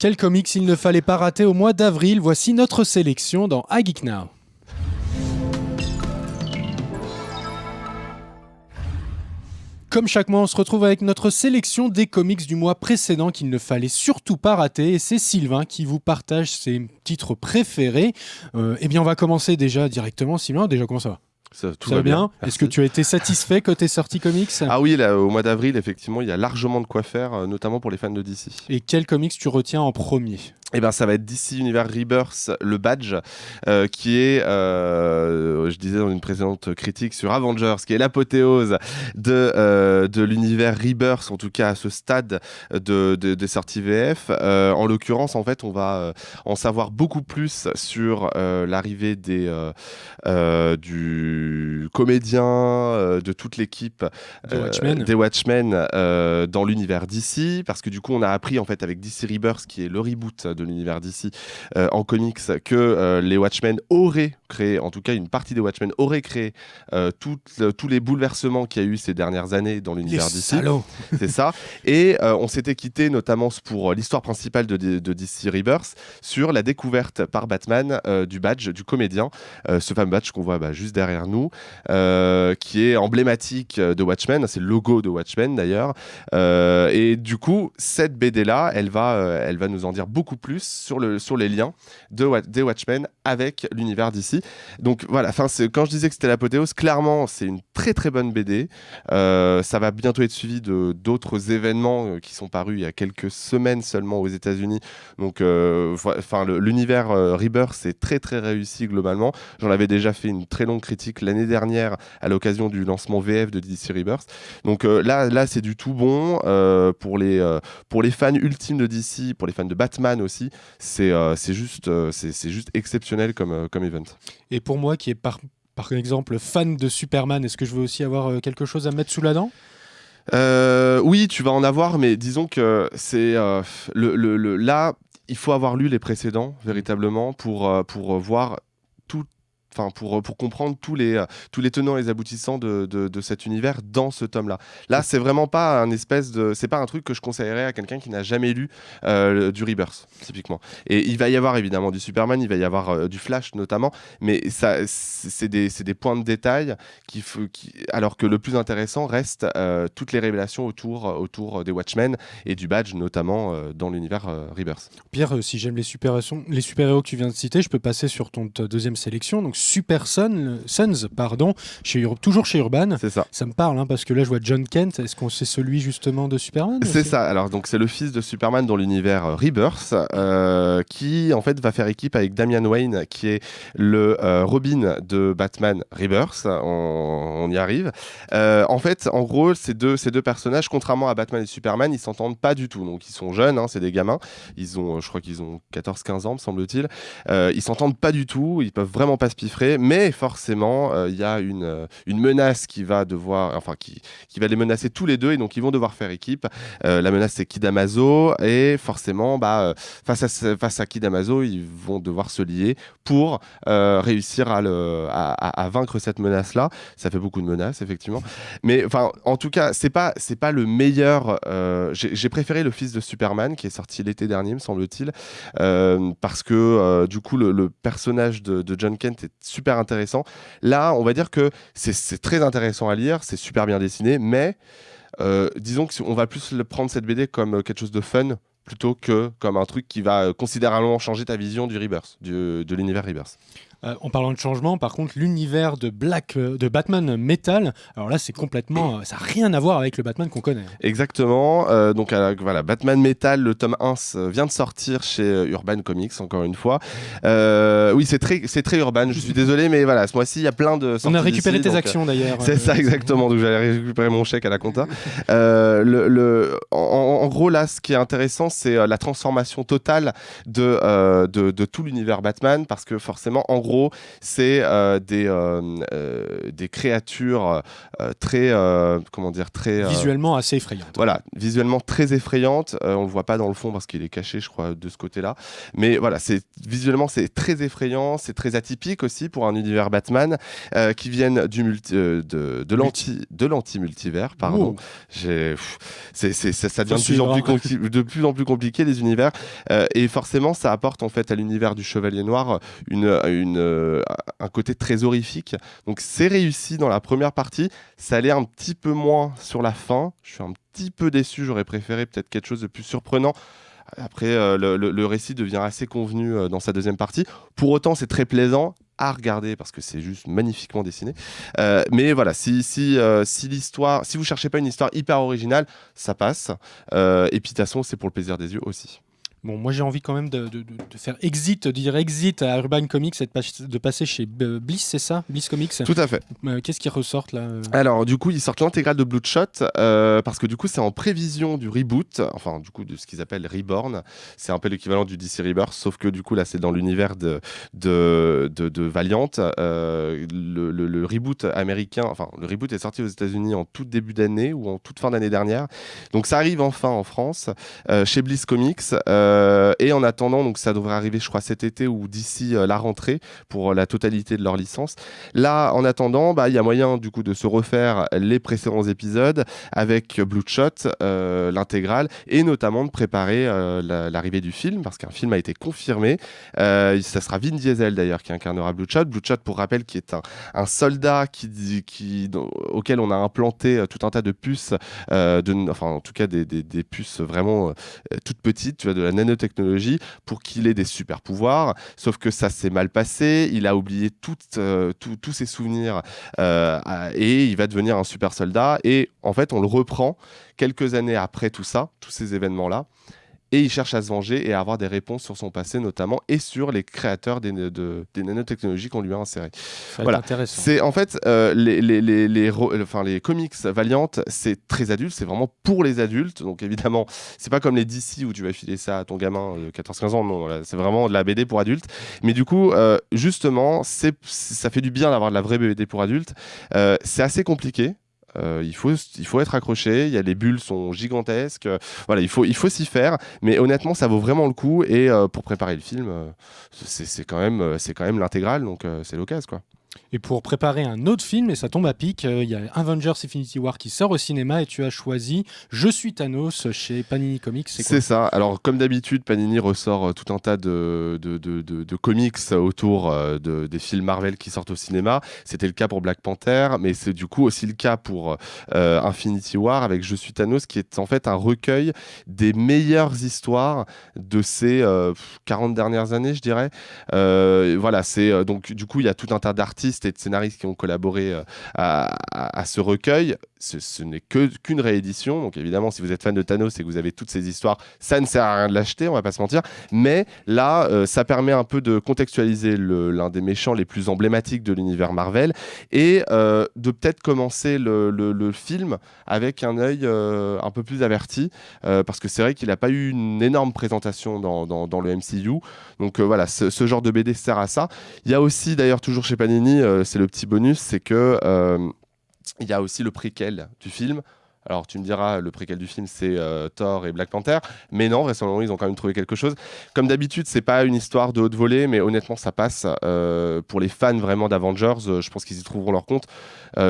Quel comics il ne fallait pas rater au mois d'avril? Voici notre sélection dans iGeek Now. Comme chaque mois, on se retrouve avec notre sélection des comics du mois précédent qu'il ne fallait surtout pas rater. Et c'est Sylvain qui vous partage ses titres préférés. Eh bien, on va commencer déjà directement. Sylvain, déjà, comment ça va? Ça va bien. Est-ce que tu as été satisfait côté sortie comics? Ah oui, là, au mois d'avril, effectivement, il y a largement de quoi faire, notamment pour les fans de DC. Et quel comics tu retiens en premier? Eh ben, ça va être DC Universe Rebirth, le badge, qui est, je disais dans une précédente critique sur Avengers, qui est l'apothéose de l'univers Rebirth, en tout cas à ce stade de sortie VF. En l'occurrence, en fait, on va en savoir beaucoup plus sur l'arrivée du comédien, de toute l'équipe des Watchmen dans l'univers DC, parce que du coup, on a appris en fait avec DC Rebirth, qui est le reboot de l'univers DC en comics, que les Watchmen auraient créé, en tout cas une partie des Watchmen aurait créé tous les bouleversements qu'il y a eu ces dernières années dans l'univers DC. Salauds. C'est ça. Et on s'était quitté notamment pour l'histoire principale de DC Rebirth sur la découverte par Batman du badge du comédien, ce fameux badge qu'on voit juste derrière nous, qui est emblématique de Watchmen, c'est le logo de Watchmen d'ailleurs. Et du coup, cette BD là, elle va nous en dire beaucoup plus sur les liens des Watchmen avec l'univers d'ici. Donc voilà, quand je disais que c'était l'apothéose, clairement c'est une très très bonne BD. Ça va bientôt être suivi d'autres événements qui sont parus il y a quelques semaines seulement aux États-Unis. Donc l'univers Rebirth c'est très très réussi globalement. J'en avais déjà fait une très longue critique l'année dernière à l'occasion du lancement VF de DC Rebirth. Donc là c'est du tout bon pour les fans ultimes de DC, pour les fans de Batman aussi. C'est juste exceptionnel comme event. Et pour moi qui est par exemple fan de Superman, est-ce que je veux aussi avoir quelque chose à mettre sous la dent? Oui, tu vas en avoir, mais disons que c'est là, il faut avoir lu les précédents véritablement pour voir tout. Pour comprendre tous les tenants et les aboutissants de cet univers dans ce tome-là. Là, c'est vraiment pas c'est pas un truc que je conseillerais à quelqu'un qui n'a jamais lu du Rebirth, typiquement. Et il va y avoir évidemment du Superman, il va y avoir du Flash notamment, mais c'est des points de détail alors que le plus intéressant reste toutes les révélations autour des Watchmen et du badge notamment dans l'univers Rebirth. Pierre, si j'aime les super-héros que tu viens de citer, je peux passer sur ta deuxième sélection, donc Super Sons, toujours chez Urban. C'est ça. Ça me parle, parce que là je vois John Kent. Est-ce qu'on c'est celui justement de Superman? C'est ça. Alors donc c'est le fils de Superman dans l'univers Rebirth, qui en fait va faire équipe avec Damian Wayne, qui est le Robin de Batman Rebirth. On y arrive. En fait, en gros, ces deux personnages, contrairement à Batman et Superman, ils s'entendent pas du tout. Donc ils sont jeunes, c'est des gamins. Je crois qu'ils ont 14-15 ans, me semble-t-il. Ils s'entendent pas du tout. Ils peuvent vraiment pas se piffrer. Mais forcément, il y a une menace qui va qui va les menacer tous les deux, et donc ils vont devoir faire équipe. La menace, c'est Kid Amazo, et forcément, face à Kid Amazo, ils vont devoir se lier pour réussir à vaincre cette menace-là. Ça fait beaucoup de menaces, effectivement. Mais en tout cas, c'est pas le meilleur. J'ai préféré le fils de Superman, qui est sorti l'été dernier, me semble-t-il, parce que du coup, le personnage de John Kent est super intéressant. Là, on va dire que c'est très intéressant à lire, c'est super bien dessiné, mais disons qu'on va plus prendre cette BD comme quelque chose de fun plutôt que comme un truc qui va considérablement changer ta vision du Rebirth, de l'univers Rebirth. En parlant de changement, par contre, l'univers de Batman Metal, alors là, c'est complètement, ça n'a rien à voir avec le Batman qu'on connaît. Exactement. Donc voilà, Batman Metal, le tome 1 vient de sortir chez Urban Comics, encore une fois. Oui, c'est très Urban. Je suis désolé, mais voilà, ce mois-ci, il y a plein de sorties. On a récupéré tes donc, actions d'ailleurs. C'est ça, exactement. Donc j'allais récupérer mon chèque à la compta. En gros, là, ce qui est intéressant, c'est la transformation totale de tout l'univers Batman, parce que forcément, en gros, c'est des créatures très visuellement assez effrayantes. Voilà, visuellement très effrayantes. On le voit pas dans le fond parce qu'il est caché, je crois, de ce côté-là. Mais voilà, visuellement c'est très effrayant, c'est très atypique aussi pour un univers Batman qui viennent de l'anti-multivers, pardon. Wow. Ça devient de plus de plus en plus compliqués les univers, et forcément ça apporte en fait à l'univers du Chevalier Noir un côté très horrifique. Donc c'est réussi dans la première partie, ça allait un petit peu moins sur la fin. Je suis un petit peu déçu, j'aurais préféré peut-être quelque chose de plus surprenant. Après, le récit devient assez convenu dans sa deuxième partie. Pour autant, c'est très plaisant à regarder parce que c'est juste magnifiquement dessiné. Mais voilà, si l'histoire, si vous cherchez pas une histoire hyper originale, ça passe. Et puis de toute façon, c'est pour le plaisir des yeux aussi. Bon, moi j'ai envie quand même de faire exit, de dire exit à Urban Comics et de passer chez Bliss, c'est ça? Bliss Comics. Tout à fait. Qu'est-ce qui ressortent là Alors du coup ils sortent l'intégrale de Bloodshot parce que du coup c'est en prévision du reboot, enfin du coup de ce qu'ils appellent Reborn. C'est un peu l'équivalent du DC Rebirth, sauf que du coup là c'est dans l'univers de Valiant. Le reboot américain, enfin le reboot est sorti aux États-Unis en tout début d'année ou en toute fin d'année dernière. Donc ça arrive enfin en France chez Bliss Comics. Et en attendant, donc ça devrait arriver, je crois, cet été ou d'ici la rentrée pour la totalité de leur licence. Là, en attendant, il y a moyen du coup de se refaire les précédents épisodes avec Bloodshot, l'intégrale, et notamment de préparer l'arrivée du film, parce qu'un film a été confirmé. Ça sera Vin Diesel d'ailleurs qui incarnera Bloodshot. Bloodshot, pour rappel, qui est un soldat auquel on a implanté tout un tas de puces, enfin en tout cas des puces vraiment toutes petites, tu vois, de la nanotechnologie pour qu'il ait des super pouvoirs, sauf que ça s'est mal passé, il a oublié tous ses souvenirs et il va devenir un super soldat, et en fait on le reprend quelques années après tout ça, tous ces événements-là, et il cherche à se venger et à avoir des réponses sur son passé notamment, et sur les créateurs des nanotechnologies qu'on lui a insérées. Voilà. Intéressant. C'est en fait les comics Valiant, c'est très adulte, c'est vraiment pour les adultes. Donc évidemment, c'est pas comme les DC où tu vas filer ça à ton gamin de 14-15 ans. Non, là, c'est vraiment de la BD pour adultes. Mais du coup, justement, ça fait du bien d'avoir de la vraie BD pour adultes. C'est assez compliqué. Il faut être accroché, les bulles sont gigantesques, voilà, il faut s'y faire, mais honnêtement ça vaut vraiment le coup, et pour préparer le film, c'est quand même l'intégrale, donc c'est l'occasion quoi. Et pour préparer un autre film, et ça tombe à pic, il y a Avengers Infinity War qui sort au cinéma, et tu as choisi Je suis Thanos chez Panini Comics. C'est ça. Alors, comme d'habitude, Panini ressort tout un tas de comics autour des films Marvel qui sortent au cinéma. C'était le cas pour Black Panther, mais c'est du coup aussi le cas pour Infinity War avec Je suis Thanos, qui est en fait un recueil des meilleures histoires de ces 40 dernières années, je dirais. Voilà, donc du coup, il y a tout un tas d'artistes et de scénaristes qui ont collaboré à ce recueil. Ce n'est qu'une réédition, donc évidemment si vous êtes fan de Thanos et que vous avez toutes ces histoires, ça ne sert à rien de l'acheter, on va pas se mentir, mais là ça permet un peu de contextualiser l'un des méchants les plus emblématiques de l'univers Marvel, et de peut-être commencer le film avec un œil un peu plus averti, parce que c'est vrai qu'il n'a pas eu une énorme présentation dans le MCU, donc voilà, ce genre de BD sert à ça. Il y a aussi d'ailleurs toujours chez Panini, c'est le petit bonus, c'est que il y a aussi le préquel du film. Alors tu me diras, le préquel du film c'est Thor et Black Panther, mais non, vraisemblablement ils ont quand même trouvé quelque chose. Comme d'habitude, c'est pas une histoire de haute volée, mais honnêtement ça passe. Pour les fans vraiment d'Avengers, je pense qu'ils y trouveront leur compte.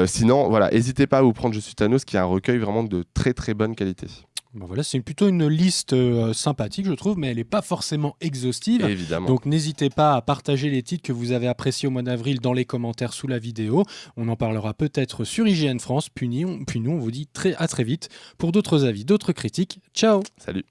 Sinon, voilà, n'hésitez pas à vous prendre Je suis Thanos, qui est un recueil vraiment de très très bonne qualité. Bon voilà, c'est plutôt une liste sympathique, je trouve, mais elle n'est pas forcément exhaustive. Évidemment. Donc n'hésitez pas à partager les titres que vous avez appréciés au mois d'avril dans les commentaires sous la vidéo. On en parlera peut-être sur IGN France, puis nous on vous dit à très vite pour d'autres avis, d'autres critiques. Ciao. Salut.